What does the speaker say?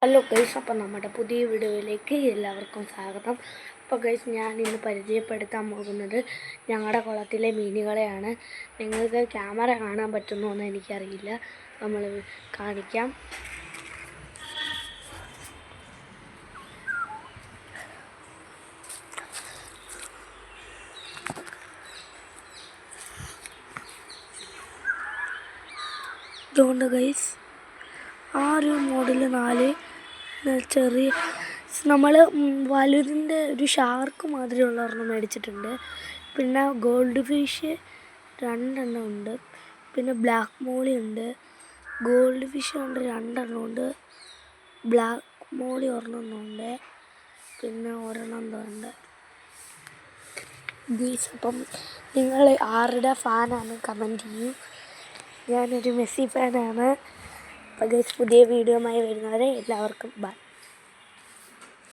Hello guys, അപ്പം നമ്മുടെ പുതിയ വീഡിയോയിലേക്ക് എല്ലാവർക്കും സ്വാഗതം. അപ്പോൾ ഗൈസ്, ഞാൻ ഇന്ന് പരിചയപ്പെടുത്താൻ പോകുന്നത് ഞങ്ങളുടെ കുളത്തിലെ മീനുകളെയാണ്. നിങ്ങൾക്ക് ക്യാമറ കാണാൻ പറ്റുമോ എന്ന് എനിക്കറിയില്ല, നമ്മൾ കാണിക്കാം. ഇതുകൊണ്ട് ഗൈസ്, ആ ഒരു മോഡൽ 4 ചെറിയ നമ്മൾ വലുതിൻ്റെ ഒരു ഷാർക്ക് മാതിരിയുള്ള ഒരെണ്ണം മേടിച്ചിട്ടുണ്ട്. പിന്നെ ഗോൾഡ് ഫിഷ് 2 എണ്ണം ഉണ്ട്. പിന്നെ ബ്ലാക്ക് മോളി ഉണ്ട്. ഗോൾഡ് ഫിഷ് ഉണ്ട് 2 എണ്ണം ഉണ്ട്. ബ്ലാക്ക് മോളി ഒരെണ്ണം ഉണ്ട്. പിന്നെ ഒരെണ്ണം എന്തോ ഉണ്ട് ഗീസ്. അപ്പം നിങ്ങൾ ആരുടെ ഫാനാണ് കമൻറ്റ് ചെയ്യൂ. ഞാനൊരു മെസ്സി ഫാനാണ്. അപ്പോൾ ഗൈസ്, പുതിയ വീഡിയോയുമായി വരുന്നവരെ എല്ലാവർക്കും ബൈ.